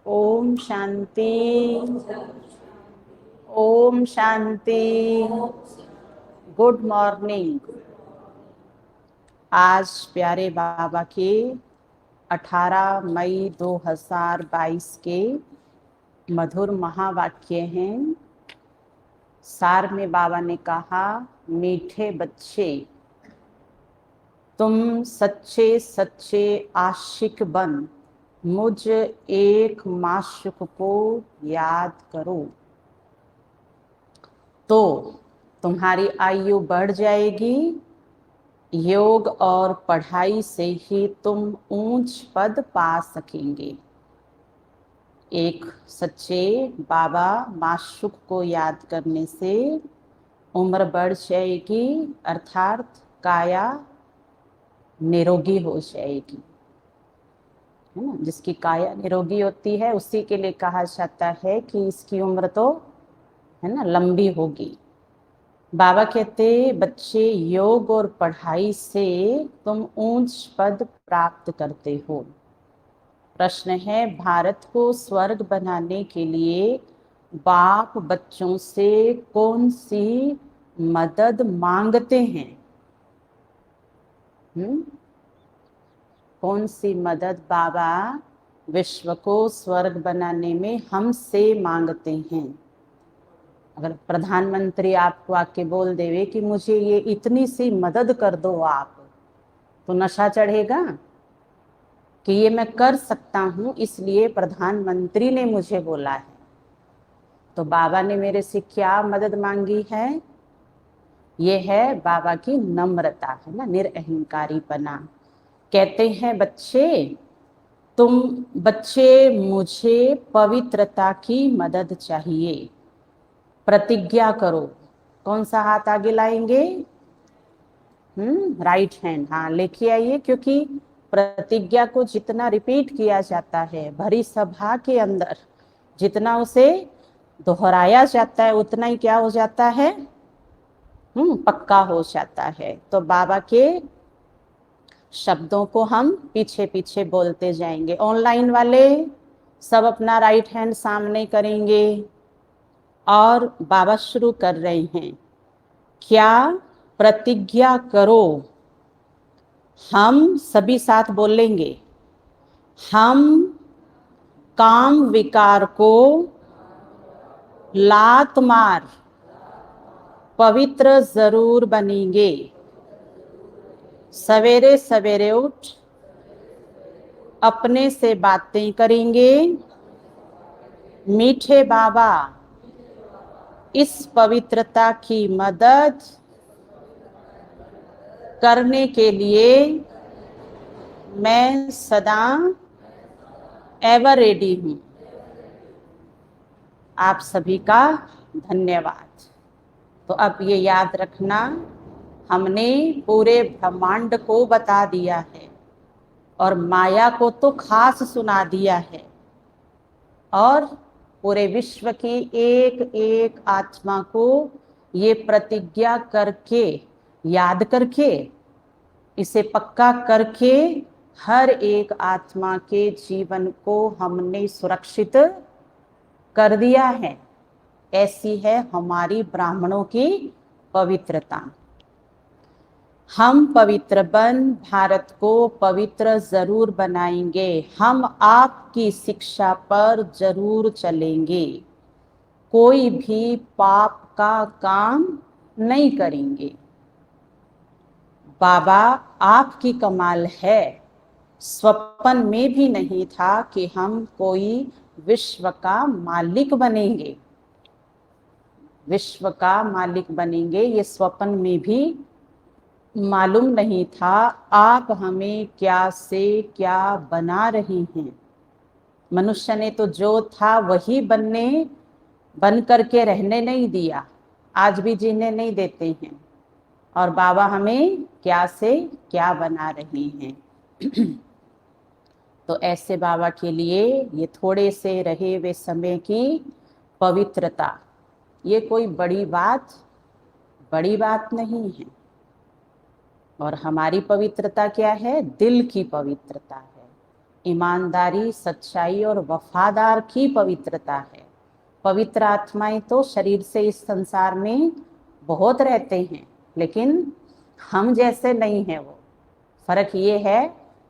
Om Shanti. Om Shanti. Good morning. आज प्यारे बाबा के 18 मई 2022 के मधुर महावाक्य हैं। सार में बाबा ने कहा, मीठे बच्चे, तुम सच्चे सच्चे आशिक बन मुझ एक माशूक को याद करो, तो तुम्हारी आयु बढ़ जाएगी। योग और पढ़ाई से ही तुम ऊंच पद पा सकेंगे। एक सच्चे बाबा माशूक को याद करने से उम्र बढ़ जाएगी, अर्थात काया निरोगी हो जाएगी, है ना। जिसकी काया निरोगी होती है उसी के लिए कहा जाता है कि इसकी उम्र तो, है ना, लंबी होगी। बाबा कहते, बच्चे, योग और पढ़ाई से तुम ऊंच पद प्राप्त करते हो। प्रश्न है, भारत को स्वर्ग बनाने के लिए बाप बच्चों से कौन सी मदद मांगते हैं? कौन सी मदद बाबा विश्व को स्वर्ग बनाने में हमसे मांगते हैं? अगर प्रधानमंत्री आपको आके बोल देवे कि मुझे ये इतनी सी मदद कर दो आप, तो नशा चढ़ेगा कि ये मैं कर सकता हूं, इसलिए प्रधानमंत्री ने मुझे बोला है। तो बाबा ने मेरे से क्या मदद मांगी है? ये है बाबा की नम्रता, है ना, निरअहंकारीपना। कहते हैं, बच्चे मुझे पवित्रता की मदद चाहिए। प्रतिज्ञा करो। कौन सा हाथ आगे लाएंगे? Right hand. हाँ, लेके आइए, क्योंकि प्रतिज्ञा को जितना रिपीट किया जाता है भरी सभा के अंदर, जितना उसे दोहराया जाता है, उतना ही क्या हो जाता है? पक्का हो जाता है। तो बाबा के शब्दों को हम पीछे पीछे बोलते जाएंगे। ऑनलाइन वाले सब अपना राइट हैंड सामने करेंगे और बाबा शुरू कर रहे हैं। क्या? प्रतिज्ञा करो। हम सभी साथ बोलेंगे, हम काम विकार को लात मार पवित्र जरूर बनेंगे। सवेरे सवेरे उठ अपने से बातें करेंगे। मीठे बाबा, इस पवित्रता की मदद करने के लिए मैं सदा एवर रेडी हूं। आप सभी का धन्यवाद। तो अब ये याद रखना, हमने पूरे ब्रह्मांड को बता दिया है और माया को तो खास सुना दिया है, और पूरे विश्व की एक एक आत्मा को ये प्रतिज्ञा करके, याद करके, इसे पक्का करके हर एक आत्मा के जीवन को हमने सुरक्षित कर दिया है। ऐसी है हमारी ब्राह्मणों की पवित्रता। हम पवित्र बन भारत को पवित्र जरूर बनाएंगे। हम आपकी शिक्षा पर जरूर चलेंगे। कोई भी पाप का काम नहीं करेंगे। बाबा, आपकी कमाल है। स्वप्न में भी नहीं था कि हम कोई विश्व का मालिक बनेंगे। विश्व का मालिक बनेंगे, ये स्वप्न में भी मालूम नहीं था। आप हमें क्या से क्या बना रही हैं। मनुष्य ने तो जो था वही बन करके रहने नहीं दिया, आज भी जीने नहीं देते हैं। और बाबा हमें क्या से क्या बना रही हैं। तो ऐसे बाबा के लिए ये थोड़े से रहे हुए समय की पवित्रता, ये कोई बड़ी बात नहीं है। और हमारी पवित्रता क्या है? दिल की पवित्रता है, ईमानदारी, सच्चाई और वफादार की पवित्रता है। पवित्र आत्माएं तो शरीर से इस संसार में बहुत रहते हैं, लेकिन हम जैसे नहीं हैं वो। फर्क ये है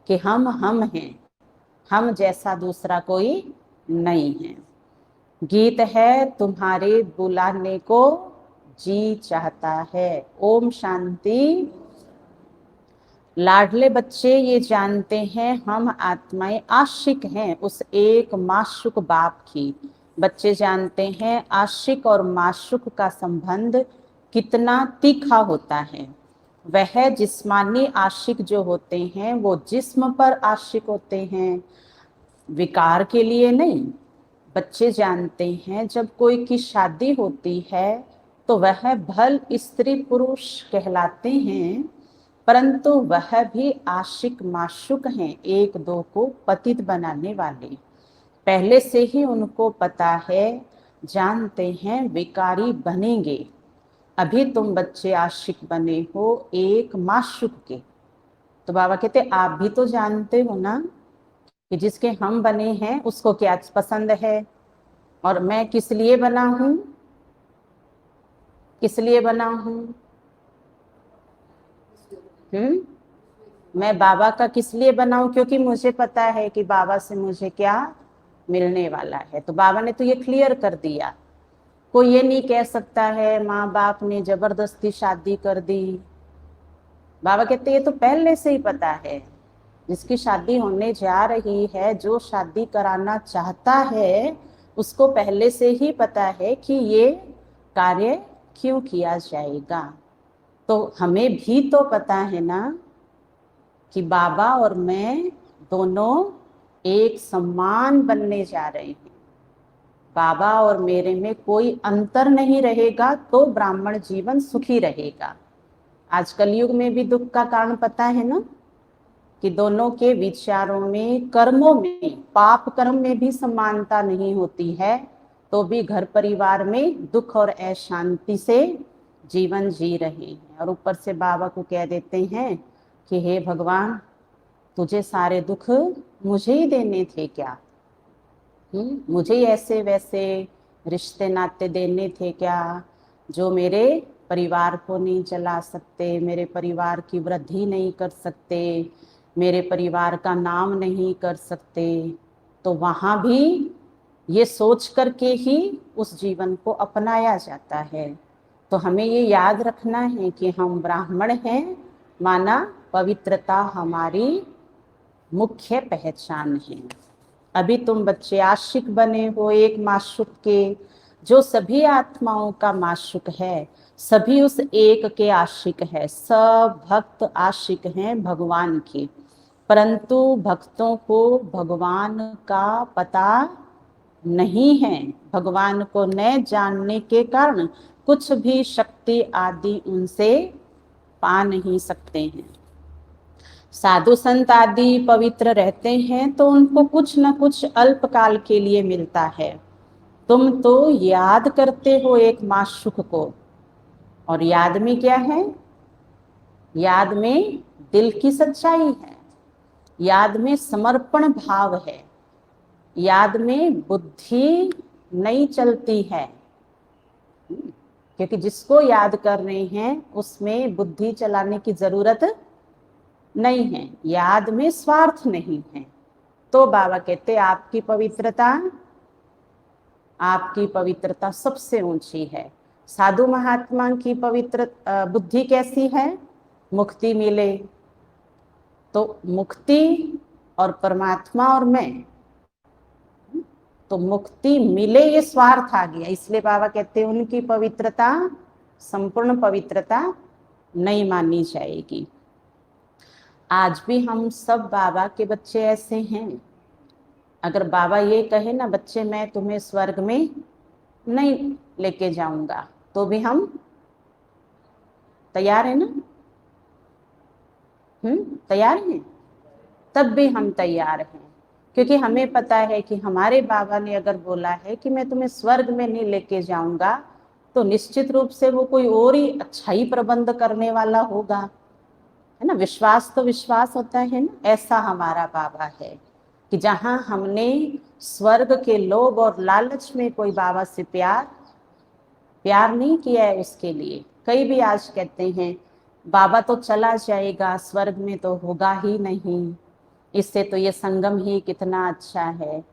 कि हम हैं, हम जैसा दूसरा कोई नहीं है। गीत है तुम्हारे बुलाने को जी चाहता है। ओम शांति। लाडले बच्चे ये जानते हैं हम आत्माएं आशिक हैं उस एक माशुक बाप की। बच्चे जानते हैं आशिक और माशुक का संबंध कितना तीखा होता है। वह जिस्मानी आशिक जो होते हैं वो जिस्म पर आशिक होते हैं, विकार के लिए नहीं। बच्चे जानते हैं जब कोई की शादी होती है तो वह भल स्त्री पुरुष कहलाते हैं, परंतु वह भी आशिक माशुक हैं, एक दो को पतित बनाने वाले। पहले से ही उनको पता है, जानते हैं विकारी बनेंगे। अभी तुम बच्चे आशिक बने हो एक माशुक के। तो बाबा कहते आप भी तो जानते हो ना कि जिसके हम बने हैं उसको क्या पसंद है, और मैं किस लिए बना हूं, किस लिए बना हूं? मैं बाबा का किस लिए बना हूं? क्योंकि मुझे पता है कि बाबा से मुझे क्या मिलने वाला है। तो बाबा ने तो ये क्लियर कर दिया। कोई ये नहीं कह सकता है माँ बाप ने जबरदस्ती शादी कर दी। बाबा कहते ये तो पहले से ही पता है, जिसकी शादी होने जा रही है, जो शादी कराना चाहता है, उसको पहले से ही पता है कि ये कार्य क्यों किया जाएगा। तो हमें भी तो पता है ना कि बाबा और मैं दोनों एक समान बनने जा रहे हैं। बाबा और मेरे में कोई अंतर नहीं रहेगा तो ब्राह्मण जीवन सुखी रहेगा। आज कलयुग में भी दुख का कारण पता है ना कि दोनों के विचारों में, कर्मों में, पाप कर्म में भी समानता नहीं होती है, तो भी घर परिवार में दुख और अशांति से जीवन जी रहे हैं। और ऊपर से बाबा को कह देते हैं कि हे भगवान, तुझे सारे दुख मुझे ही देने थे क्या? मुझे ही ऐसे वैसे रिश्ते नाते देने थे क्या, जो मेरे परिवार को नहीं चला सकते, मेरे परिवार की वृद्धि नहीं कर सकते, मेरे परिवार का नाम नहीं कर सकते। तो वहाँ भी ये सोच करके ही उस जीवन को अपनाया जाता है। तो हमें ये याद रखना है कि हम ब्राह्मण हैं, माना पवित्रता हमारी मुख्य पहचान है। अभी तुम बच्चे आशिक बने हो एक माशुक के, जो सभी आत्माओं का माशुक है, सभी उस एक के आशिक है। सब भक्त आशिक हैं भगवान के, परंतु भक्तों को भगवान का पता नहीं है। भगवान को न जानने के कारण कुछ भी शक्ति आदि उनसे पा नहीं सकते हैं। साधु संत आदि पवित्र रहते हैं तो उनको कुछ न कुछ अल्पकाल के लिए मिलता है। तुम तो याद करते हो एक माशुक को, और याद में क्या है? याद में दिल की सच्चाई है, याद में समर्पण भाव है, याद में बुद्धि नहीं चलती है। क्योंकि जिसको याद कर रहे हैं उसमें बुद्धि चलाने की जरूरत नहीं है, याद में स्वार्थ नहीं है। तो बाबा कहते आपकी पवित्रता सबसे ऊंची है। साधु महात्मा की पवित्र बुद्धि कैसी है? मुक्ति मिले तो मुक्ति, और परमात्मा और मैं, तो मुक्ति मिले ये स्वार्थ आ गया। इसलिए बाबा कहते हैं उनकी पवित्रता संपूर्ण पवित्रता नहीं मानी जाएगी। आज भी हम सब बाबा के बच्चे ऐसे हैं। अगर बाबा ये कहे ना बच्चे मैं तुम्हें स्वर्ग में नहीं लेके जाऊंगा, तो भी हम तैयार है ना? तैयार हैं। तब भी हम तैयार हैं, क्योंकि हमें पता है कि हमारे बाबा ने अगर बोला है कि मैं तुम्हें स्वर्ग में नहीं लेके जाऊंगा, तो निश्चित रूप से वो कोई और ही अच्छा ही प्रबंध करने वाला होगा। है ना। विश्वास तो विश्वास होता है ना, ऐसा हमारा बाबा है कि जहां हमने स्वर्ग के लोभ और लालच में कोई बाबा से प्यार प्यार नहीं किया है उसके लिए। कई भी आज कहते हैं बाबा तो चला जाएगा, स्वर्ग में तो होगा ही नहीं, इससे तो ये संगम ही कितना अच्छा है।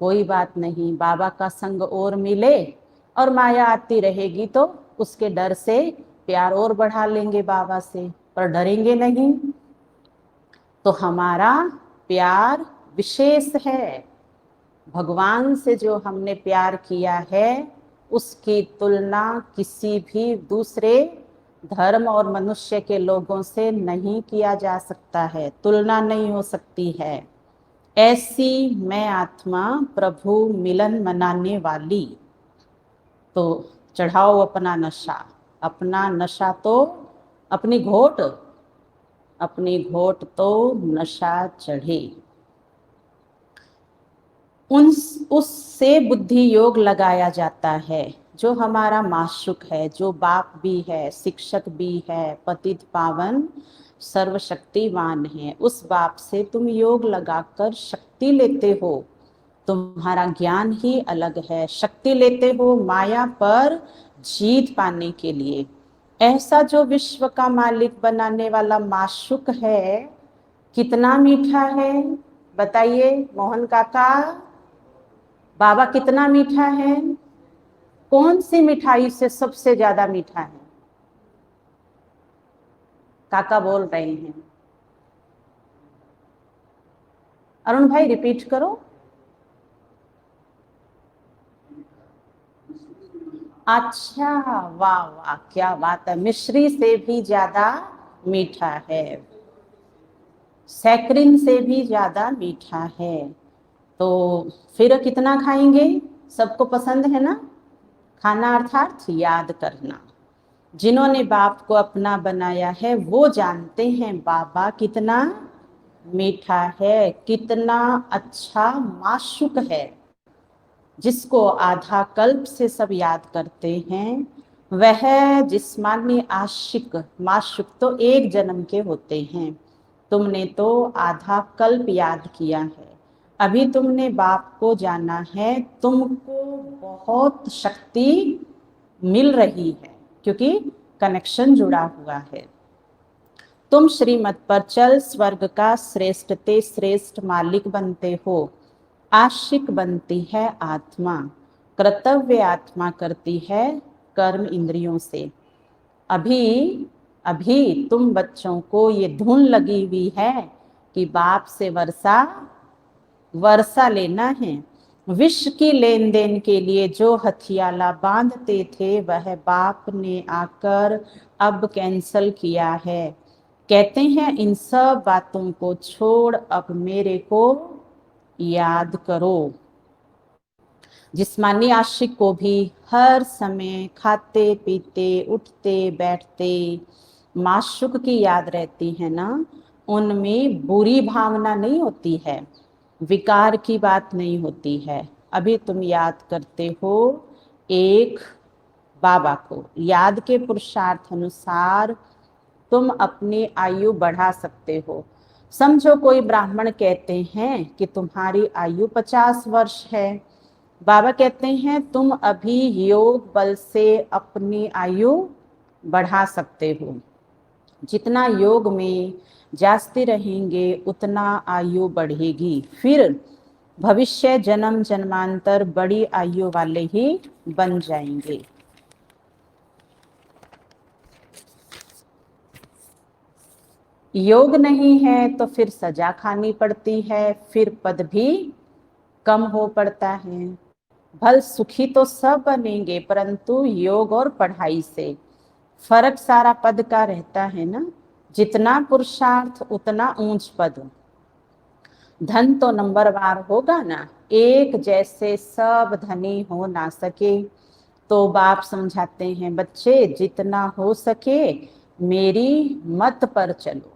कोई बात नहीं, बाबा का संग और मिले और माया आती रहेगी तो उसके डर से प्यार और बढ़ा लेंगे बाबा से, पर डरेंगे नहीं। तो हमारा प्यार विशेष है। भगवान से जो हमने प्यार किया है उसकी तुलना किसी भी दूसरे धर्म और मनुष्य के लोगों से नहीं किया जा सकता है, तुलना नहीं हो सकती है। ऐसी मैं आत्मा प्रभु मिलन मनाने वाली। तो चढ़ाओ अपना नशा, अपना नशा तो अपनी घोट, अपनी घोट तो नशा चढ़े। उन उससे बुद्धि योग लगाया जाता है जो हमारा माशुक है, जो बाप भी है, शिक्षक भी है, पतित पावन सर्वशक्तिमान है। उस बाप से तुम योग लगाकर शक्ति लेते हो। तुम्हारा ज्ञान ही अलग है, शक्ति लेते हो माया पर जीत पाने के लिए। ऐसा जो विश्व का मालिक बनाने वाला माशुक है, कितना मीठा है बताइए मोहन काका। बाबा कितना मीठा है? कौन सी मिठाई से सबसे ज्यादा मीठा है? काका बोल रहे हैं। अरुण भाई रिपीट करो। अच्छा, वाह वाह, क्या बात है, मिश्री से भी ज्यादा मीठा है, सैकरिन से भी ज्यादा मीठा है। तो फिर कितना खाएंगे? सबको पसंद है ना खाना, अर्थात याद करना। जिन्होंने बाप को अपना बनाया है वो जानते हैं बाबा कितना मीठा है, कितना अच्छा माशुक है। जिसको आधा कल्प से सब याद करते हैं वह जिस्मानी आशिक माशुक तो एक जन्म के होते हैं। तुमने तो आधा कल्प याद किया है, अभी तुमने बाप को जाना है, तुमको बहुत शक्ति मिल रही है क्योंकि कनेक्शन जुड़ा हुआ है। तुम श्रीमत पर चल स्वर्ग का श्रेष्ठ ते श्रेष्ठ मालिक बनते हो। आशिक बनती है आत्मा, कर्तव्य आत्मा करती है कर्म इंद्रियों से। अभी अभी तुम बच्चों को ये धुन लगी हुई है कि बाप से वर्षा वर्षा लेना है। विष की लेन देन के लिए जो हथियाला बांधते थे वह बाप ने आकर अब कैंसल किया है। कहते हैं इन सब बातों को छोड़ अब मेरे को याद करो। जिस्मानी आशिक को भी हर समय खाते पीते उठते बैठते माशुक की याद रहती है ना, उनमें बुरी भावना नहीं होती है, विकार की बात नहीं होती है। अभी तुम याद करते हो एक बाबा को, याद के पुरुषार्थ अनुसार तुम अपनी आयु बढ़ा सकते हो। समझो कोई ब्राह्मण कहते हैं कि तुम्हारी आयु 50 वर्ष है, बाबा कहते हैं तुम अभी योग बल से अपनी आयु बढ़ा सकते हो। जितना योग में जास्ते रहेंगे उतना आयु बढ़ेगी, फिर भविष्य जन्म जन्मांतर बड़ी आयु वाले ही बन जाएंगे। योग नहीं है तो फिर सजा खानी पड़ती है, फिर पद भी कम हो पड़ता है। भल सुखी तो सब बनेंगे परंतु योग और पढ़ाई से फर्क सारा पद का रहता है ना। जितना पुरुषार्थ उतना ऊंच पद। धन तो नंबरवार होगा ना, एक जैसे सब धनी हो ना सके। तो बाप समझाते हैं बच्चे जितना हो सके मेरी मत पर चलो।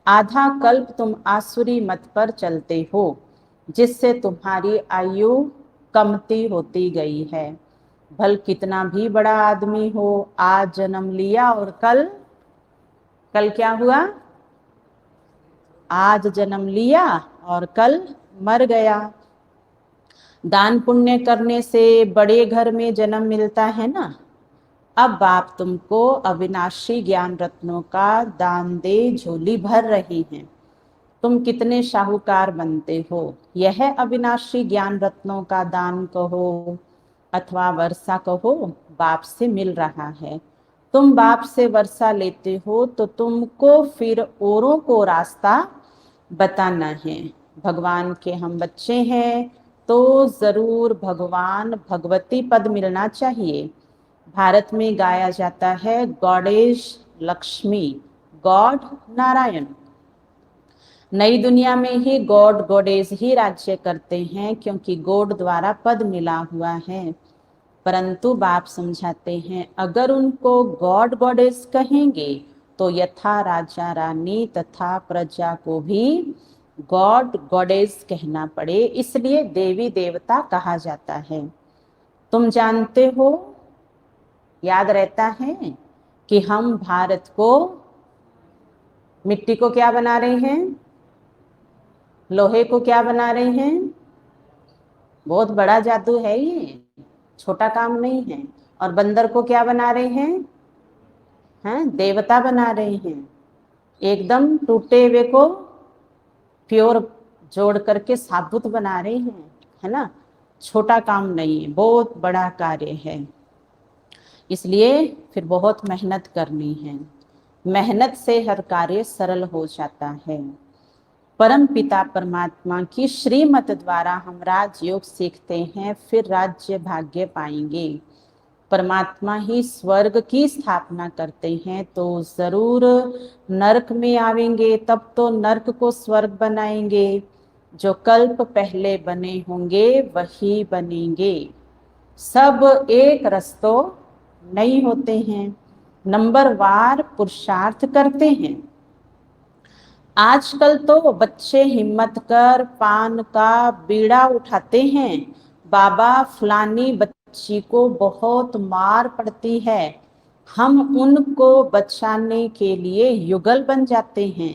आधा कल्प तुम आसुरी मत पर चलते हो जिससे तुम्हारी आयु कमती होती गई है। भल कितना भी बड़ा आदमी हो, आज जन्म लिया और कल कल क्या हुआ? आज जन्म लिया और कल मर गया। दान पुण्य करने से बड़े घर में जन्म मिलता है ना। अब बाप तुमको अविनाशी ज्ञान रत्नों का दान दे झोली भर रही हैं। तुम कितने शाहूकार बनते हो। यह अविनाशी ज्ञान रत्नों का दान कहो अथवा वर्षा कहो, बाप से मिल रहा है। तुम बाप से वर्षा लेते हो तो तुमको फिर औरों को रास्ता बताना है। भगवान के हम बच्चे हैं तो जरूर भगवान भगवती पद मिलना चाहिए। भारत में गाया जाता है गॉडेश लक्ष्मी, गॉड नारायण। नई दुनिया में ही गॉड गॉडेस ही राज्य करते हैं क्योंकि गॉड द्वारा पद मिला हुआ है। परंतु बाप समझाते हैं अगर उनको गॉड गॉडेस कहेंगे तो यथा राजा रानी तथा प्रजा को भी गॉड गॉडेस कहना पड़े, इसलिए देवी देवता कहा जाता है। तुम जानते हो, याद रहता है कि हम भारत को मिट्टी को क्या बना रहे हैं, लोहे को क्या बना रहे हैं। बहुत बड़ा जादू है ये, छोटा काम नहीं है। और बंदर को क्या बना रहे हैं, देवता बना रहे हैं। एकदम टूटे हुए को प्योर जोड़ करके साबुत बना रहे हैं, है ना। छोटा काम नहीं है, बहुत बड़ा कार्य है। इसलिए फिर बहुत मेहनत करनी है। मेहनत से हर कार्य सरल हो जाता है। परम पिता परमात्मा की श्रीमत द्वारा हम राजयोग सीखते हैं, फिर राज्य भाग्य पाएंगे। परमात्मा ही स्वर्ग की स्थापना करते हैं तो जरूर नरक में आवेंगे, तब तो नरक को स्वर्ग बनाएंगे। जो कल्प पहले बने होंगे वही बनेंगे। सब एक रस्तो नहीं होते हैं, नंबर वार पुरुषार्थ करते हैं। आजकल तो बच्चे हिम्मत कर पान का बीड़ा उठाते हैं। बाबा फलानी बच्ची को बहुत मार पड़ती है, हम उनको बचाने के लिए युगल बन जाते हैं।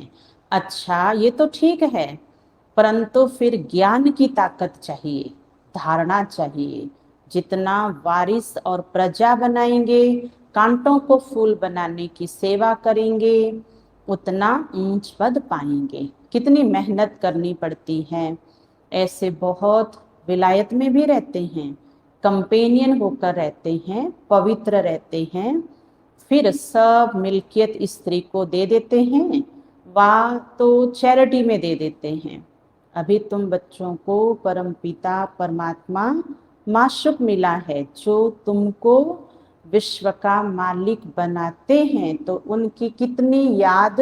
अच्छा ये तो ठीक है, परंतु फिर ज्ञान की ताकत चाहिए, धारणा चाहिए। जितना वारिस और प्रजा बनाएंगे, कांटों को फूल बनाने की सेवा करेंगे, उतना ऊंच पद पाएंगे। कितनी मेहनत करनी पड़ती है। ऐसे बहुत विलायत में भी रहते हैं, कंपेनियन होकर रहते हैं, पवित्र रहते हैं, फिर सब मिल्कियत स्त्री को दे देते हैं, वाह तो चैरिटी में दे देते हैं। अभी तुम बच्चों को परम पिता परमात्मा माशुक मिला है जो तुमको विश्व का मालिक बनाते हैं, तो उनकी कितनी याद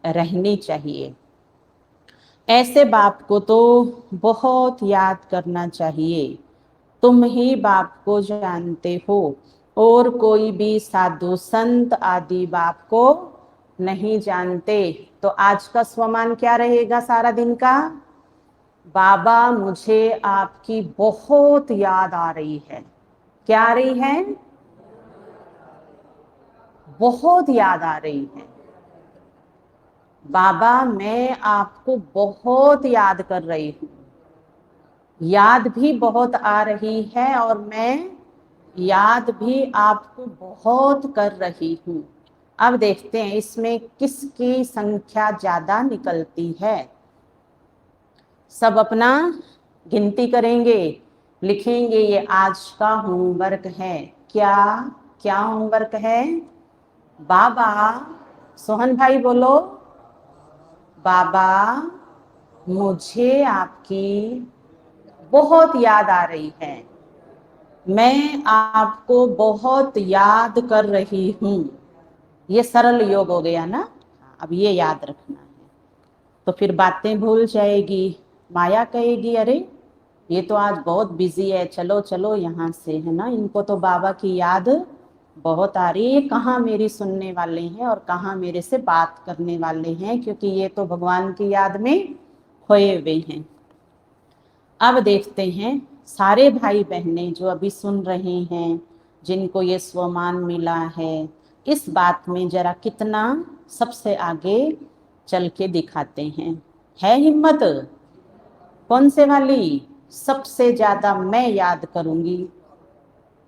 रहनी चाहिए। ऐसे बाप को तो बहुत याद करना चाहिए। तुम ही बाप को जानते हो और कोई भी साधु संत आदि बाप को नहीं जानते। तो आज का स्वमान क्या रहेगा सारा दिन का, बाबा मुझे आपकी बहुत याद आ रही है। क्या आ रही है, बहुत याद आ रही है। बाबा मैं आपको बहुत याद कर रही हूँ, याद भी बहुत आ रही है और मैं याद भी आपको बहुत कर रही हूँ। अब देखते हैं इसमें किसकी संख्या ज्यादा निकलती है। सब अपना गिनती करेंगे, लिखेंगे ये आज का होमवर्क है। क्या क्या होमवर्क है बाबा, सोहन भाई बोलो, बाबा मुझे आपकी बहुत याद आ रही है, मैं आपको बहुत याद कर रही हूँ। ये सरल योग हो गया ना। अब ये याद रखना है, तो फिर बातें भूल जाएगी। माया कहेगी अरे ये तो आज बहुत बिजी है, चलो चलो यहाँ से, है ना। इनको तो बाबा की याद बहुत आ रही है, कहाँ मेरी सुनने वाले हैं और कहाँ मेरे से बात करने वाले हैं, क्योंकि ये तो भगवान की याद में खोए हुए हैं। अब देखते हैं सारे भाई बहनें जो अभी सुन रहे हैं, जिनको ये स्वमान मिला है, इस बात में जरा कितना सबसे आगे चल के दिखाते हैं। है हिम्मत? कौन से वाली? सबसे ज्यादा मैं याद करूंगी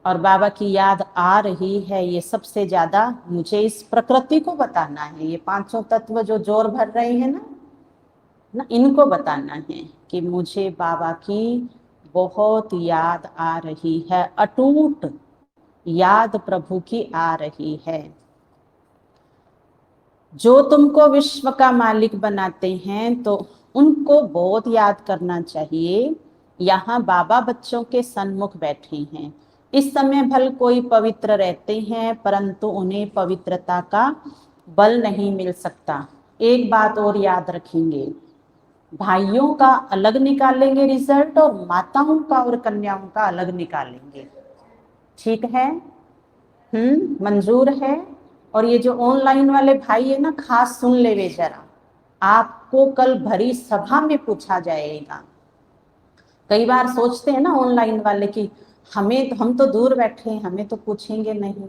और बाबा की याद आ रही है, ये सबसे ज्यादा मुझे इस प्रकृति को बताना है। ये पांचों तत्व जो जोर भर रहे हैं ना, इनको बताना है कि मुझे बाबा की बहुत याद आ रही है, अटूट याद प्रभु की आ रही है। जो तुमको विश्व का मालिक बनाते हैं तो उनको बहुत याद करना चाहिए। यहाँ बाबा बच्चों के सन्मुख बैठे हैं। इस समय भल कोई पवित्र रहते हैं परंतु उन्हें पवित्रता का बल नहीं मिल सकता। एक बात और याद रखेंगे, भाइयों का अलग निकालेंगे रिजल्ट और माताओं का और कन्याओं का अलग निकालेंगे। ठीक है? मंजूर है? और ये जो ऑनलाइन वाले भाई है ना, खास सुन ले वे जरा, आपको कल भरी सभा में पूछा जाएगा। कई बार सोचते हैं ना ऑनलाइन वाले कि हम तो दूर बैठे हैं, हमें तो पूछेंगे नहीं।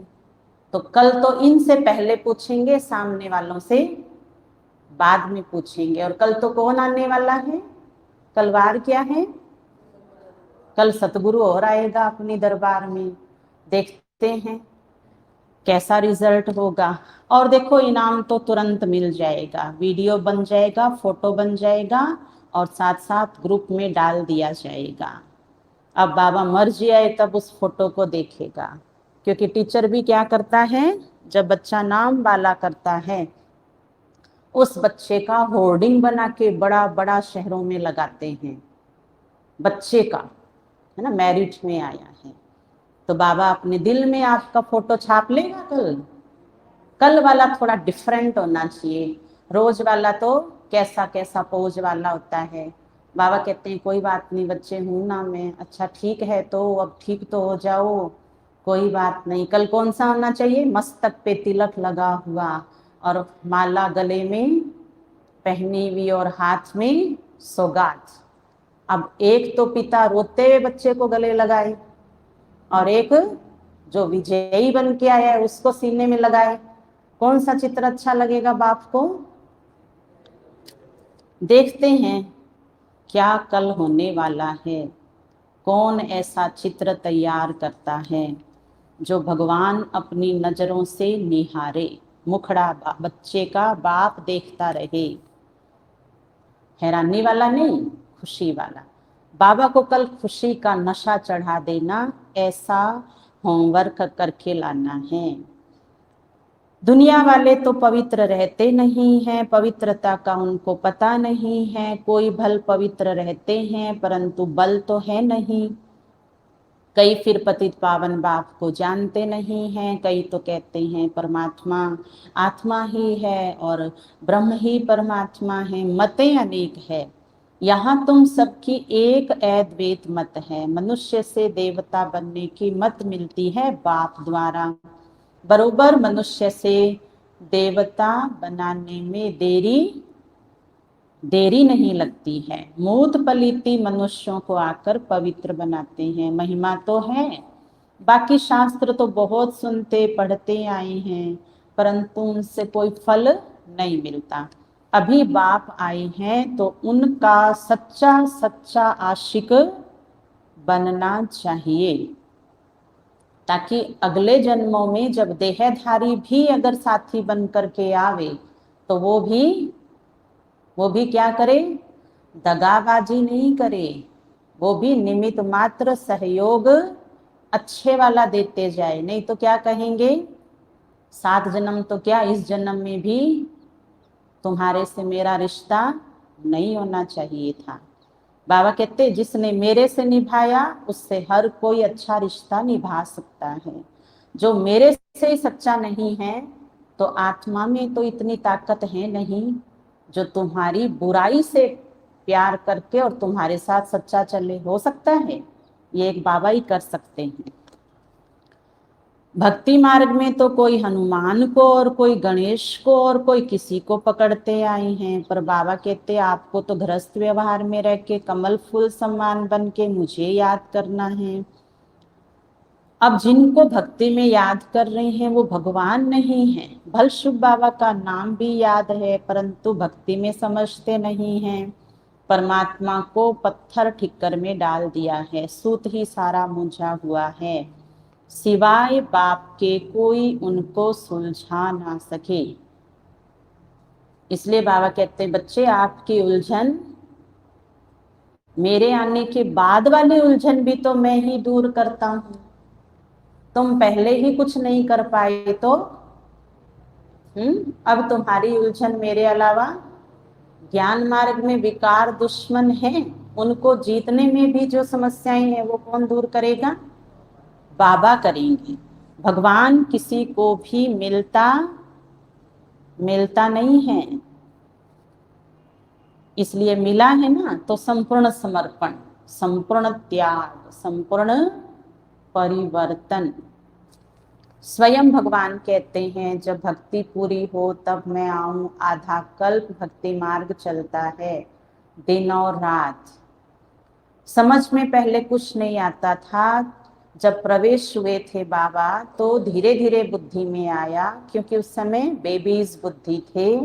तो कल तो इनसे पहले पूछेंगे, सामने वालों से बाद में पूछेंगे। और कल तो कौन आने वाला है? कल वार क्या है? कल सतगुरु और आएगा अपने दरबार में। देखते हैं कैसा रिजल्ट होगा। और देखो इनाम तो तुरंत मिल जाएगा, वीडियो बन जाएगा, फोटो बन जाएगा और साथ साथ ग्रुप में डाल दिया जाएगा। अब बाबा मर्जी आए तब उस फोटो को देखेगा, क्योंकि टीचर भी क्या करता है, जब बच्चा नाम वाला करता है उस बच्चे का होर्डिंग बना के बड़ा बड़ा शहरों में लगाते हैं। बच्चे का है ना, मैरिट में आया है तो बाबा अपने दिल में आपका फोटो छाप लेगा। कल वाला थोड़ा डिफरेंट होना चाहिए। रोज वाला तो कैसा कैसा पोज वाला होता है। बाबा कहते हैं कोई बात नहीं बच्चे, हूं ना मैं, अच्छा ठीक है तो अब ठीक तो हो जाओ, कोई बात नहीं। कल कौन सा होना चाहिए? मस्तक पे तिलक लगा हुआ और माला गले में पहनी हुई और हाथ में सौगात। अब एक तो पिता रोते हुए बच्चे को गले लगाए और एक जो विजयी बन के आया है उसको सीने में लगाए। कौन सा चित्र अच्छा लगेगा बाप को? देखते हैं क्या कल होने वाला है। कौन ऐसा चित्र तैयार करता है जो भगवान अपनी नजरों से निहारे। मुखड़ा बच्चे का बाप देखता रहे। हैरानी वाला नहीं, खुशी वाला। बाबा को कल खुशी का नशा चढ़ा देना, ऐसा होमवर्क करके लाना है। दुनिया वाले तो पवित्र रहते नहीं हैं, पवित्रता का उनको पता नहीं है। कोई भल पवित्र रहते हैं परंतु बल तो है नहीं। कई फिर पतित पावन बाप को जानते नहीं हैं। कई तो कहते हैं परमात्मा आत्मा ही है और ब्रह्म ही परमात्मा है। मतें अनेक है, यहाँ तुम सबकी एक अद्वैत मत है। मनुष्य से देवता बनने की मत मिलती है बाप द्वारा। बरोबर मनुष्य से देवता बनाने में देरी नहीं लगती है। मूत पलीती मनुष्यों को आकर पवित्र बनाते हैं। महिमा तो है, बाकी शास्त्र तो बहुत सुनते पढ़ते आए हैं परंतु उनसे कोई फल नहीं मिलता। अभी बाप आए हैं तो उनका सच्चा सच्चा आशिक बनना चाहिए, ताकि अगले जन्मों में जब देहधारी भी अगर साथी बन करके आवे तो वो भी क्या करे? दगाबाजी नहीं करे, वो भी निमित्त मात्र सहयोग अच्छे वाला देते जाए। नहीं तो क्या कहेंगे, 7 जन्म तो क्या इस जन्म में भी तुम्हारे से मेरा रिश्ता नहीं होना चाहिए था। बाबा कहते जिसने मेरे से निभाया उससे हर कोई अच्छा रिश्ता निभा सकता है। जो मेरे से ही सच्चा नहीं है तो आत्मा में तो इतनी ताकत है नहीं जो तुम्हारी बुराई से प्यार करके और तुम्हारे साथ सच्चा चले। हो सकता है? ये एक बाबा ही कर सकते हैं। भक्ति मार्ग में तो कोई हनुमान को और कोई गणेश को और कोई किसी को पकड़ते आए हैं, पर बाबा कहते आपको तो गृहस्थ व्यवहार में रह के कमल फूल सम्मान बन के मुझे याद करना है। अब जिनको भक्ति में याद कर रहे हैं वो भगवान नहीं है। भल शुभ बाबा का नाम भी याद है परंतु भक्ति में समझते नहीं हैं। परमात्मा को पत्थर ठिक्कर में डाल दिया है, सूत ही सारा मूंझा हुआ है, सिवाय बाप के कोई उनको सुलझा ना सके। इसलिए बाबा कहते हैं बच्चे आपकी उलझन, मेरे आने के बाद वाली उलझन भी तो मैं ही दूर करता हूं। तुम पहले ही कुछ नहीं कर पाए तो अब तुम्हारी उलझन मेरे अलावा ज्ञान मार्ग में विकार दुश्मन है, उनको जीतने में भी जो समस्याएं हैं वो कौन दूर करेगा? बाबा करेंगे। भगवान किसी को भी मिलता मिलता नहीं है, इसलिए मिला है ना तो संपूर्ण समर्पण, संपूर्ण त्याग, संपूर्ण परिवर्तन। स्वयं भगवान कहते हैं जब भक्ति पूरी हो तब मैं आऊं, आधा कल्प भक्ति मार्ग चलता है दिन और रात। समझ में पहले कुछ नहीं आता था, जब प्रवेश हुए थे बाबा तो धीरे धीरे बुद्धि में आया, क्योंकि उस समय बेबीज बुद्धि थे।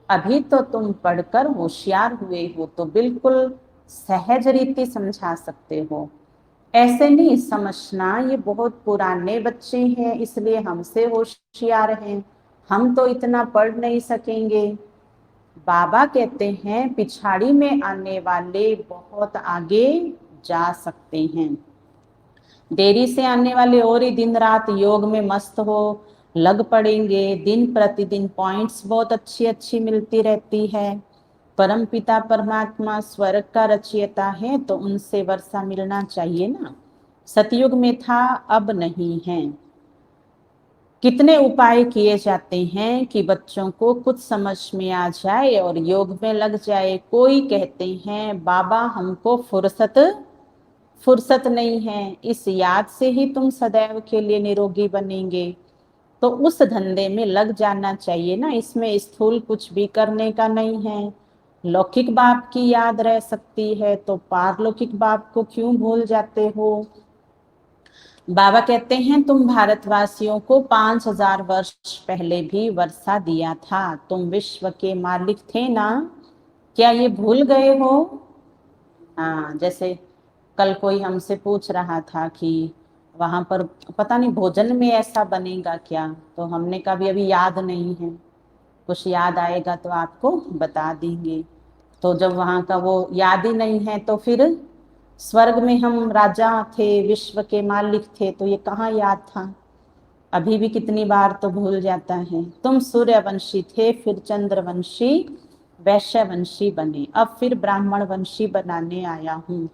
अभी तो तुम पढ़कर होशियार हुए हो तो बिल्कुल सहज रीति समझा सकते हो। ऐसे नहीं समझना ये बहुत पुराने बच्चे हैं इसलिए हमसे होशियार हैं, हम तो इतना पढ़ नहीं सकेंगे। बाबा कहते हैं पिछाड़ी में आने वाले बहुत आगे जा सकते हैं, देरी से आने वाले और ही दिन रात योग में मस्त हो लग पड़ेंगे। दिन प्रतिदिन पॉइंट्स बहुत अच्छी अच्छी मिलती रहती है। परम पिता परमात्मा स्वर्ग का रचयिता है तो उनसे वर्षा मिलना चाहिए ना। सतयुग में था अब नहीं है। कितने उपाय किए जाते हैं कि बच्चों को कुछ समझ में आ जाए और योग में लग जाए। कोई कहते हैं बाबा हमको फुर्सत नहीं है, इस याद से ही तुम सदैव के लिए निरोगी बनेंगे। तो उस धंधे में लग जाना चाहिए ना, इसमें स्थूल कुछ भी करने का नहीं है। लौकिक बाप की याद रह सकती है तो पारलौकिक बाप को क्यों भूल जाते हो? बाबा कहते हैं तुम भारतवासियों को 5000 वर्ष पहले भी वर्षा दिया था, तुम विश्व के मालिक थे ना, क्या ये भूल गए हो? हाँ, जैसे कल कोई हमसे पूछ रहा था कि वहां पर पता नहीं भोजन में ऐसा बनेगा क्या, तो हमने कहा भी अभी याद नहीं है, कुछ याद आएगा तो आपको बता देंगे। तो जब वहां का वो याद ही नहीं है तो फिर स्वर्ग में हम राजा थे, विश्व के मालिक थे, तो ये कहाँ याद था? अभी भी कितनी बार तो भूल जाता है। तुम सूर्यवंशी थे, फिर चंद्रवंशी, वैश्यवंशी बने, अब फिर ब्राह्मण वंशी बनाने आया हूं।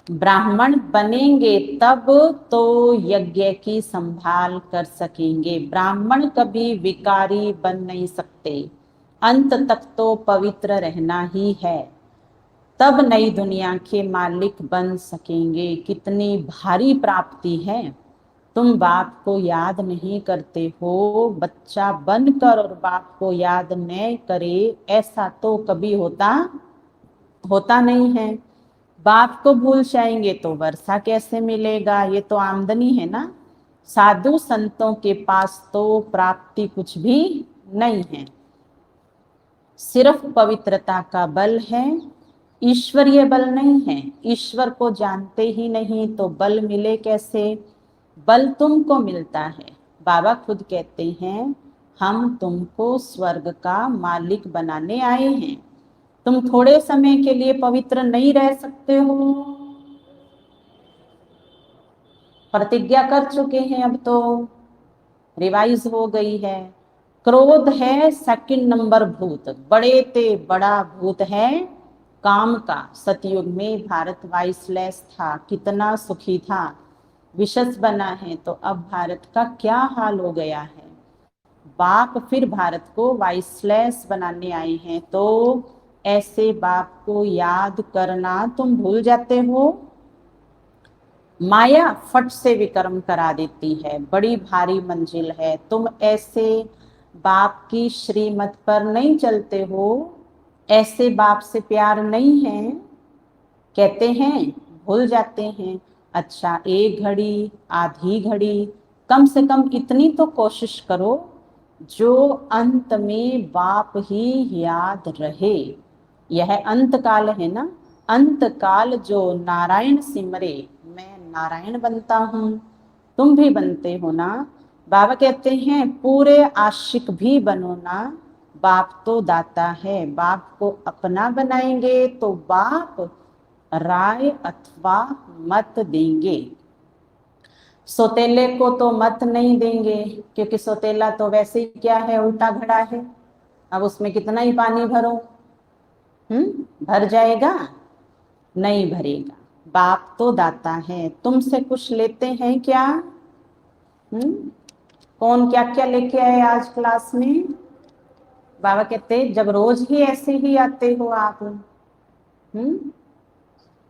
ब्राह्मण बनेंगे तब तो यज्ञ की संभाल कर सकेंगे। ब्राह्मण कभी विकारी बन नहीं सकते, अंत तक तो पवित्र रहना ही है, तब नई दुनिया के मालिक बन सकेंगे। कितनी भारी प्राप्ति है। तुम बाप को याद नहीं करते हो, बच्चा बनकर और बाप को याद न करे, ऐसा तो कभी होता नहीं है। बाप को भूल जाएंगे तो वर्षा कैसे मिलेगा? ये तो आमदनी है ना। साधु संतों के पास तो प्राप्ति कुछ भी नहीं है, सिर्फ पवित्रता का बल है, ईश्वरीय बल नहीं है। ईश्वर को जानते ही नहीं तो बल मिले कैसे? बल तुमको मिलता है। बाबा खुद कहते हैं हम तुमको स्वर्ग का मालिक बनाने आए हैं। तुम थोड़े समय के लिए पवित्र नहीं रह सकते हो, प्रतिज्ञा कर चुके हैं, अब तो रिवाइज हो गई है। क्रोध है सेकंड नंबर भूत, बड़े ते बड़ा भूत है काम का। सतयुग में भारत वाइसलेस था, कितना सुखी था, विशस बना है, तो अब भारत का क्या हाल हो गया है। बाप फिर भारत को वाइसलेस बनाने आए हैं, तो ऐसे बाप को याद करना तुम भूल जाते हो। माया फट से विक्रम करा देती है, बड़ी भारी मंजिल है। तुम ऐसे बाप की श्रीमत पर नहीं चलते हो, ऐसे बाप से प्यार नहीं है, कहते हैं भूल जाते हैं। अच्छा 1 घड़ी, आधी घड़ी, कम से कम इतनी तो कोशिश करो जो अंत में बाप ही याद रहे। यह अंत काल है ना, अंत काल जो नारायण सिमरे, मैं नारायण बनता हूँ, तुम भी बनते हो ना। बाबा कहते हैं पूरे आशिक भी बनो ना, बाप तो दाता है। बाप को अपना बनाएंगे तो बाप राय अथवा मत देंगे। सोतेले को तो मत नहीं देंगे, क्योंकि सोतेला तो वैसे ही क्या है, उल्टा घड़ा है। अब उसमें कितना ही पानी भरो, भर जाएगा? नहीं भरेगा। बाप तो दाता है, तुमसे कुछ लेते हैं क्या? कौन क्या क्या लेके आए आज क्लास में? बाबा कहते जब रोज ही ऐसे ही आते हो आप,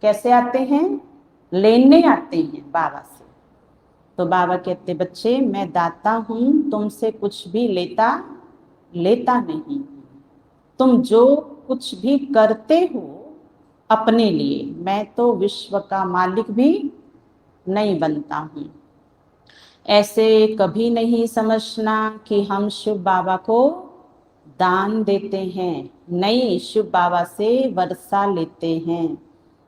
कैसे आते हैं? लेने आते हैं बाबा से। तो बाबा कहते बच्चे मैं दाता हूं, तुमसे कुछ भी लेता नहीं। तुम जो कुछ भी करते हो अपने लिए, मैं तो विश्व का मालिक भी नहीं बनता हूं। ऐसे कभी नहीं समझना कि हम शिव बाबा को दान देते हैं, नहीं, शिव बाबा से वर्षा लेते हैं।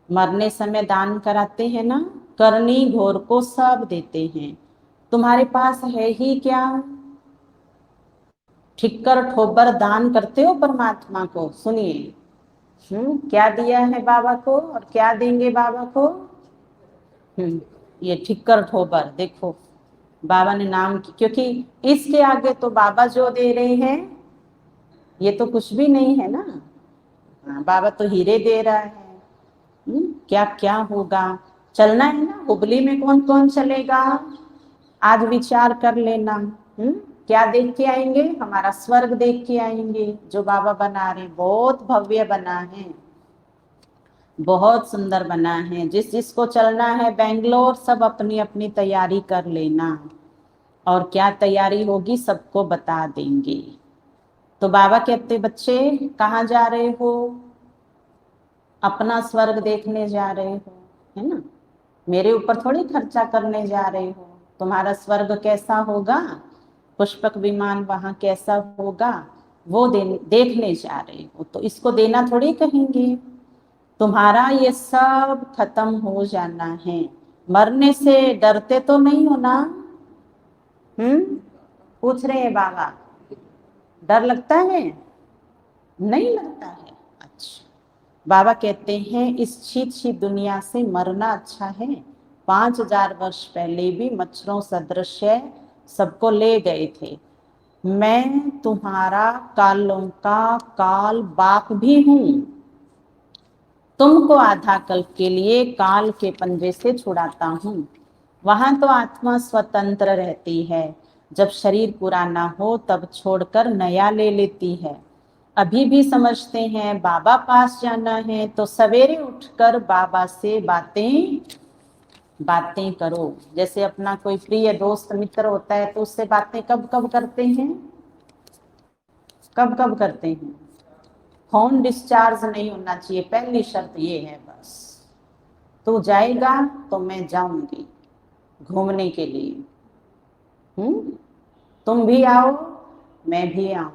मरने समय दान कराते हैं ना, करनी घोर को सब देते हैं। तुम्हारे पास है ही क्या? ठिक्कर ठोबर दान करते हो परमात्मा को। सुनिए, क्या दिया है बाबा को और क्या देंगे बाबा को? ये ठिक्कर ठोबर देखो, बाबा ने नाम की, क्योंकि इसके आगे तो बाबा जो दे रहे हैं ये तो कुछ भी नहीं है ना। हाँ, बाबा तो हीरे दे रहा है। क्या क्या होगा, चलना है ना। हुबली में कौन कौन चलेगा? आज विचार कर लेना। क्या देख के आएंगे? हमारा स्वर्ग देख के आएंगे जो बाबा बना रहे। बहुत भव्य बना है, बहुत सुंदर बना है। जिस जिसको चलना है बेंगलोर, सब अपनी अपनी तैयारी कर लेना, और क्या तैयारी होगी सबको बता देंगे। तो बाबा कहते बच्चे कहाँ जा रहे हो? अपना स्वर्ग देखने जा रहे हो, है ना। मेरे ऊपर थोड़ी खर्चा करने जा रहे हो। तुम्हारा स्वर्ग कैसा होगा, पुष्पक विमान वहां कैसा होगा, वो देखने जा रहे हो, तो इसको देना थोड़ी कहेंगे। तुम्हारा ये सब खत्म हो जाना है। मरने से डरते तो नहीं हो ना? पूछ रहे हैं बाबा, डर लगता है? नहीं लगता है। अच्छा, बाबा कहते हैं इस छीत छीत दुनिया से मरना अच्छा है। 5000 वर्ष पहले भी मच्छरों सदृश सबको ले गए थे। मैं तुम्हारा कालों का काल बाप भी हूं। तुमको आधा कल्प के लिए काल के पंजे से छुड़ाता हूं। वहां तो आत्मा स्वतंत्र रहती है, जब शरीर पूरा ना हो तब छोड़कर नया ले लेती है। अभी भी समझते हैं बाबा पास जाना है तो सवेरे उठकर बाबा से बातें बातें करो। जैसे अपना कोई प्रिय दोस्त मित्र होता है तो उससे बातें कब कब करते हैं? कब कब करते हैं? फोन डिस्चार्ज नहीं होना चाहिए, पहली शर्त ये है बस। तू जाएगा तो मैं जाऊंगी घूमने के लिए, तुम भी आओ मैं भी आऊं।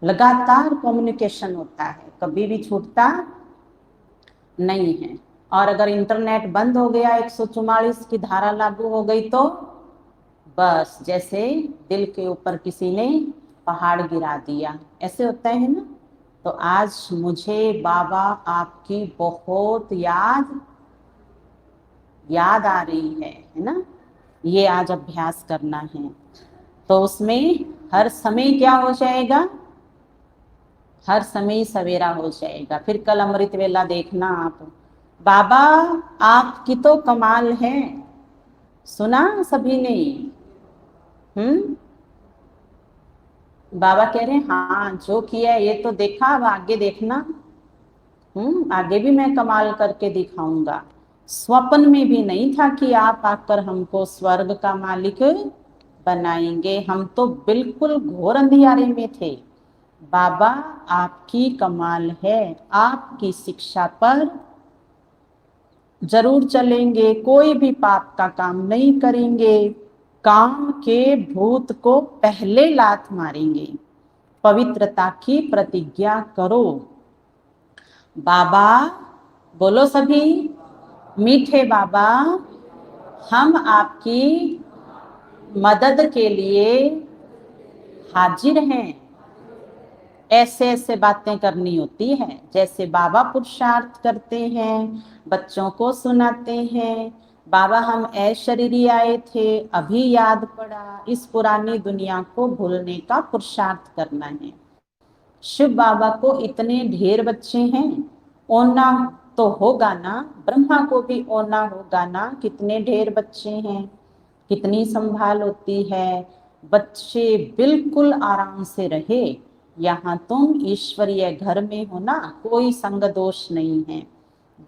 लगातार कम्युनिकेशन होता है, कभी भी छूटता नहीं है। और अगर इंटरनेट बंद हो गया, 144 की धारा लागू हो गई तो बस जैसे दिल के ऊपर किसी ने पहाड़ गिरा दिया, ऐसे होता है ना। तो आज मुझे बाबा आपकी बहुत याद आ रही है ना। ये आज अभ्यास करना है, तो उसमें हर समय क्या हो जाएगा? हर समय सवेरा हो जाएगा। फिर कल अमृत वेला देखना आप। बाबा आपकी तो कमाल है, सुना सभी ने? हम्म बाबा कह रहे हैं हाँ जो किया है ये तो देखा, अब आगे देखना। आगे भी मैं कमाल करके दिखाऊंगा। स्वप्न में भी नहीं था कि आप आकर हमको स्वर्ग का मालिक बनाएंगे। हम तो बिल्कुल घोर अंधियारे में थे। बाबा आपकी कमाल है, आपकी शिक्षा पर जरूर चलेंगे, कोई भी पाप का काम नहीं करेंगे, काम के भूत को पहले लात मारेंगे, पवित्रता की प्रतिज्ञा करो। बाबा बोलो सभी, मीठे बाबा हम आपकी मदद के लिए हाजिर हैं। ऐसे ऐसे बातें करनी होती है जैसे बाबा पुरुषार्थ करते हैं, बच्चों को सुनाते हैं। बाबा हम ऐशरीरी आए थे, अभी याद पड़ा, इस पुरानी दुनिया को भूलने का पुरुषार्थ करना है। शिव बाबा को इतने ढेर बच्चे हैं, ओना तो होगा ना, ब्रह्मा को भी ओना होगा ना, कितने ढेर बच्चे हैं, कितनी संभाल होती है। बच्चे बिल्कुल आराम से रहे, यहाँ तुम ईश्वरीय घर में हो ना, कोई संग दोष नहीं है।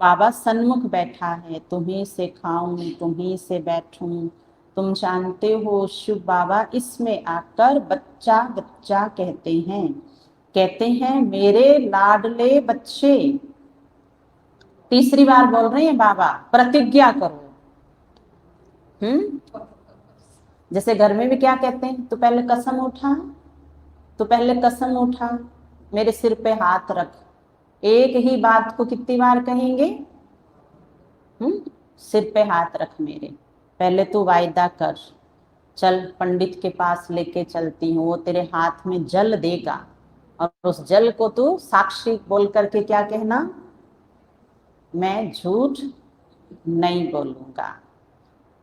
बाबा सन्मुख बैठा है, तुम्ही से खाऊं तुम्ही से बैठूं। तुम जानते हो शिव बाबा इसमें आकर बच्चा बच्चा कहते हैं, कहते हैं मेरे लाडले बच्चे। तीसरी बार बोल रहे हैं बाबा, प्रतिज्ञा करो। जैसे घर में भी क्या कहते हैं, तो पहले कसम उठा, तो पहले कसम उठा, मेरे सिर पे हाथ रख। एक ही बात को कितनी बार कहेंगे? सिर पे हाथ रख मेरे, पहले तू वायदा कर, चल पंडित के पास लेके चलती हूँ, वो तेरे हाथ में जल देगा और उस जल को तू साक्षी बोल करके क्या कहना, मैं झूठ नहीं बोलूंगा।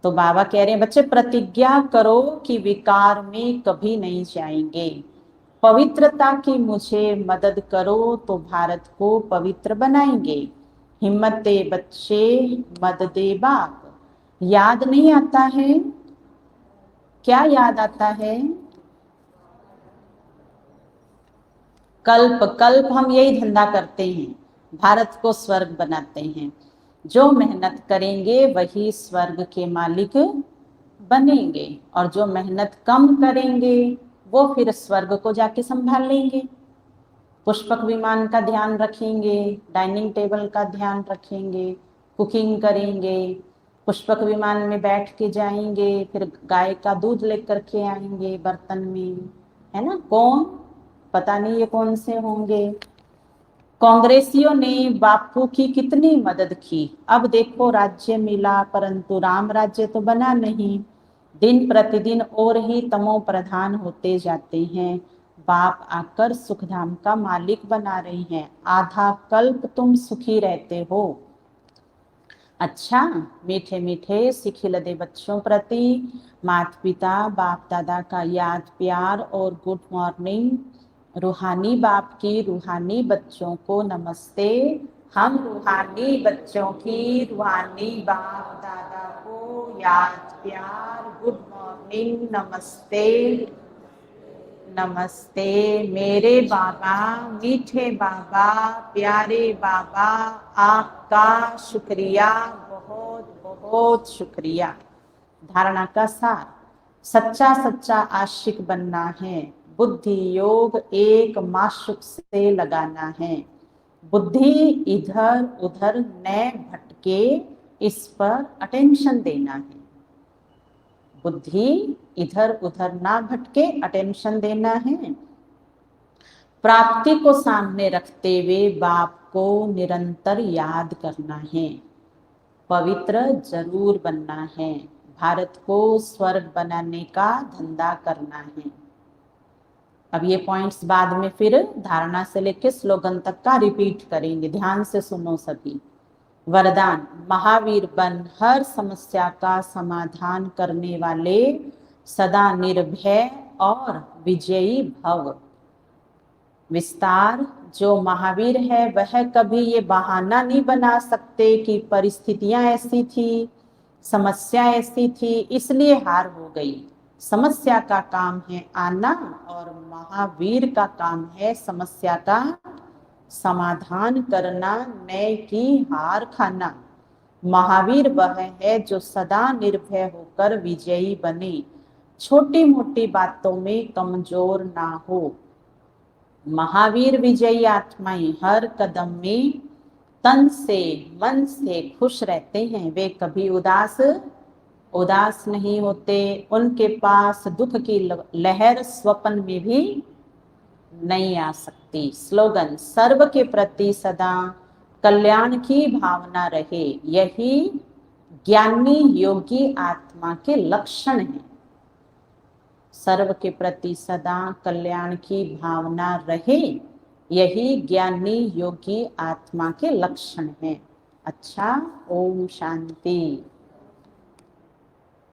तो बाबा कह रहे हैं बच्चे प्रतिज्ञा करो कि विकार में कभी नहीं जाएंगे, पवित्रता की मुझे मदद करो तो भारत को पवित्र बनाएंगे। हिम्मत दे बच्चे, मद दे बाप। याद नहीं आता है? क्या याद आता है? कल्प कल्प हम यही धंधा करते हैं, भारत को स्वर्ग बनाते हैं। जो मेहनत करेंगे वही स्वर्ग के मालिक बनेंगे, और जो मेहनत कम करेंगे वो फिर स्वर्ग को जाके संभाल लेंगे। पुष्पक विमान का ध्यान रखेंगे, डाइनिंग टेबल का ध्यान रखेंगे, कुकिंग करेंगे, पुष्पक विमान में बैठ के जाएंगे, फिर गाय का दूध लेकर के आएंगे बर्तन में, है ना। कौन, पता नहीं ये कौन से होंगे। कांग्रेसियों ने बापू की कितनी मदद की, अब देखो राज्य मिला परंतु राम राज्य तो बना नहीं, दिन प्रतिदिन और ही तमो प्रधान होते जाते हैं। बाप आकर सुखधाम का मालिक बना रही हैं, आधा कल्प तुम सुखी रहते हो। अच्छा, मीठे मीठे सिखिलदे बच्चों प्रति माता पिता बाप दादा का याद प्यार और गुड मॉर्निंग। रूहानी बाप की रूहानी बच्चों को नमस्ते। हम रूहानी बच्चों की रूहानी बाप दादा को याद प्यार गुड मॉर्निंग नमस्ते। नमस्ते मेरे बाबा, मीठे बाबा, प्यारे बाबा, आपका शुक्रिया, बहुत बहुत शुक्रिया। धारणा का सार, सच्चा सच्चा आशिक बनना है, बुद्धि योग एक माशुक से लगाना है, बुद्धि इधर उधर न भटके, इस पर अटेंशन देना है। बुद्धि इधर उधर ना भटके, अटेंशन देना है। प्राप्ति को सामने रखते हुए बाप को निरंतर याद करना है। पवित्र जरूर बनना है, भारत को स्वर्ग बनाने का धंधा करना है। अब ये पॉइंट्स बाद में फिर धारणा से लेकर स्लोगन तक का रिपीट करेंगे, ध्यान से सुनो सभी। वरदान, महावीर बन हर समस्या का समाधान करने वाले, सदा निर्भय और विजयी भव। विस्तार, जो महावीर है वह कभी ये बहाना नहीं बना सकते कि परिस्थितियां ऐसी थी, समस्या ऐसी थी इसलिए हार हो गई। समस्या का काम है आना और महावीर का काम है समस्या का समाधान करना, न कि हार खाना। महावीर वह है जो सदा निर्भय होकर विजयी बने, छोटी मोटी बातों में कमजोर ना हो। महावीर विजयी आत्माएं हर कदम में तन से मन से खुश रहते हैं, वे कभी उदास नहीं होते। उनके पास दुख की लहर स्वप्न में भी नहीं आ सकती। स्लोगन, सर्व के प्रति सदा कल्याण की भावना रहे, यही ज्ञानी योगी आत्मा के लक्षण है। सर्व के प्रति सदा कल्याण की भावना रहे, यही ज्ञानी योगी आत्मा के लक्षण है। अच्छा, ओम शांति।